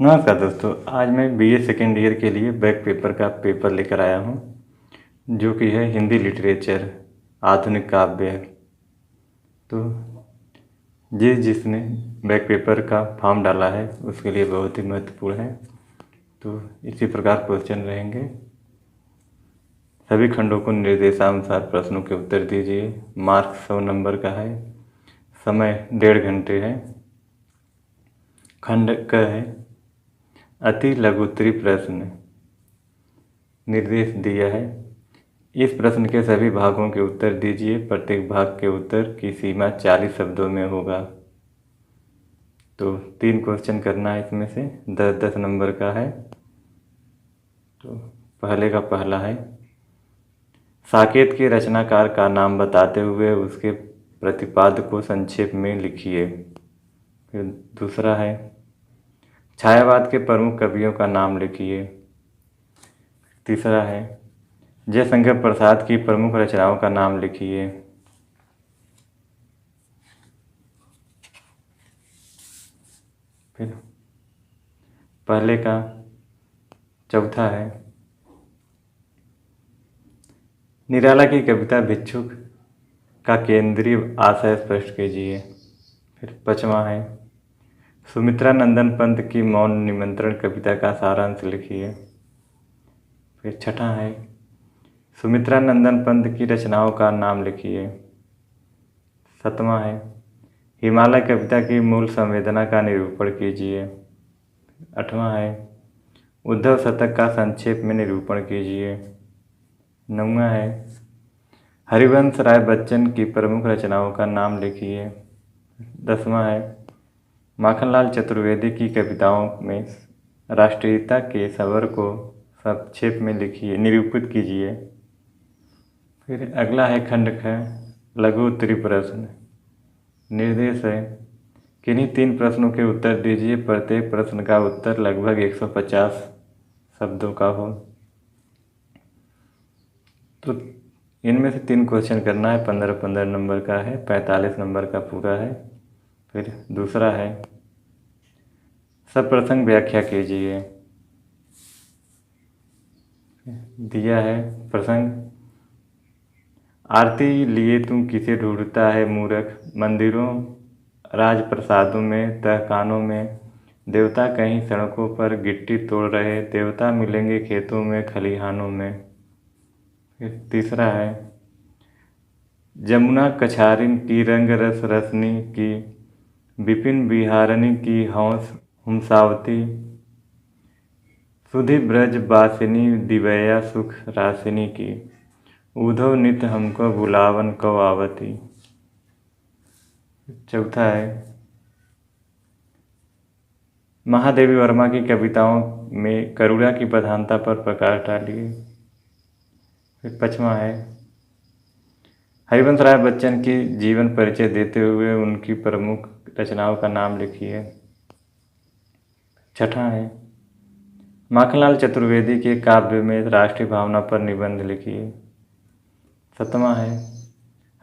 नमस्कार दोस्तों, आज मैं बीए सेकेंड ईयर के लिए बैक पेपर का पेपर लेकर आया हूँ, जो कि है हिंदी लिटरेचर आधुनिक काव्य। तो जिसने बैक पेपर का फॉर्म डाला है उसके लिए बहुत ही महत्वपूर्ण है। तो इसी प्रकार क्वेश्चन रहेंगे। सभी खंडों को निर्देशानुसार प्रश्नों के उत्तर दीजिए। मार्क 100 नंबर का है। समय 1.5 घंटे है। खंड क है अति लघुत्तरी प्रश्न। निर्देश दिया है, इस प्रश्न के सभी भागों के उत्तर दीजिए। प्रत्येक भाग के उत्तर की सीमा 40 शब्दों में होगा। तो 3 क्वेश्चन करना है, इसमें से 10-10 नंबर का है। तो पहले का पहला है, साकेत के रचनाकार का नाम बताते हुए उसके प्रतिपाद्य को संक्षेप में लिखिए। फिर दूसरा है, छायावाद के प्रमुख कवियों का नाम लिखिए। तीसरा है, जयशंकर प्रसाद की प्रमुख रचनाओं का नाम लिखिए। फिर पहले का चौथा है, निराला की कविता भिक्षुक का केंद्रीय आशय स्पष्ट कीजिए। फिर पांचवा है, सुमित्रा नंदन पंत की मौन निमंत्रण कविता का सारांश लिखिए। फिर छठा है, सुमित्रा नंदन पंत की रचनाओं का नाम लिखिए। सातवां है, हिमालय कविता की मूल संवेदना का निरूपण कीजिए। आठवां है, उद्धव शतक का संक्षेप में निरूपण कीजिए। नौवां है, हरिवंश राय बच्चन की प्रमुख रचनाओं का नाम लिखिए। 10वां है, माखनलाल चतुर्वेदी की कविताओं में राष्ट्रीयता के स्वर को संक्षेप में लिखिए, निरूपित कीजिए। फिर अगला है खंड ख, लघु उत्तरी प्रश्न। निर्देश है, किन्हीं 3 प्रश्नों के उत्तर दीजिए। प्रत्येक प्रश्न का उत्तर लगभग 150 शब्दों का हो। तो इनमें से 3 क्वेश्चन करना है। 15-15 नंबर का है, 45 नंबर का पूरा है। फिर दूसरा है, सब प्रसंग व्याख्या कीजिए। दिया है प्रसंग, आरती लिए तुम किसे ढूंढता है मूर्ख, मंदिरों राजप्रसादों में तहखानों में, देवता कहीं सड़कों पर गिट्टी तोड़ रहे, देवता मिलेंगे खेतों में खलिहानों में। फिर तीसरा है, जमुना कछारिन की रंग रस रसनी की, विपिन बिहारनी की हंस हुमसावती, सुधि ब्रज बासिनी दिवैया सुख रासिनी की, उधव नित हमको बुलावन को आवती। चौथा है, महादेवी वर्मा की कविताओं में करुणा की प्रधानता पर प्रकाश डालिए। फिर 5वां है, हरिवंश राय बच्चन की जीवन परिचय देते हुए उनकी प्रमुख रचनाओं का नाम लिखिए। 6वां है, माखनलाल चतुर्वेदी के काव्य में राष्ट्रीय भावना पर निबंध लिखिए। 7वां है,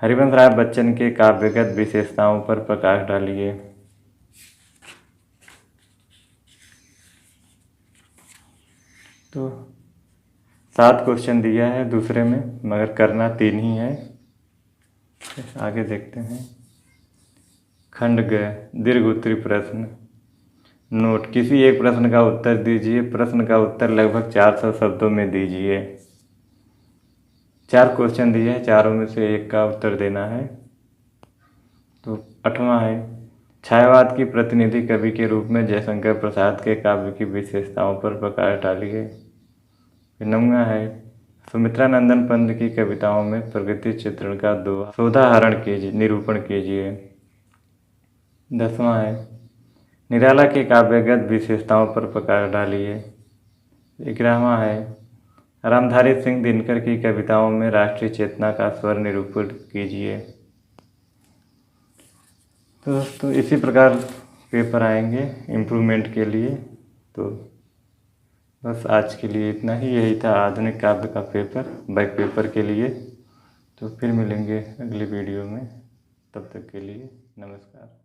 हरिवंश राय बच्चन के काव्यगत विशेषताओं पर प्रकाश डालिए। तो 7 क्वेश्चन दिया है दूसरे में, मगर करना 3 ही है। आगे देखते हैं। खंड ग, दीर्घ उत्तरी प्रश्न। नोट, किसी एक प्रश्न का उत्तर दीजिए। प्रश्न का उत्तर लगभग 400 शब्दों में दीजिए। 4 क्वेश्चन दिए हैं, चारों में से एक का उत्तर देना है। तो 8वां है, छायावाद की प्रतिनिधि कवि के रूप में जयशंकर प्रसाद के काव्य की विशेषताओं पर प्रकाश डालिए। 9वां है, सुमित्रा नंदन पंत की कविताओं में प्रकृति चित्रण का सोदाहरण कीजिए, निरूपण कीजिए। 10वां है, निराला के काव्यगत विशेषताओं पर प्रकाश डालिए। 11वां है, रामधारी सिंह दिनकर की कविताओं में राष्ट्रीय चेतना का स्वर निरूपित कीजिए। तो दोस्तों इसी प्रकार पेपर आएंगे इम्प्रूवमेंट के लिए। तो बस आज के लिए इतना ही। यही था आधुनिक काव्य का पेपर, बैक पेपर के लिए। तो फिर मिलेंगे अगली वीडियो में, तब तक के लिए नमस्कार।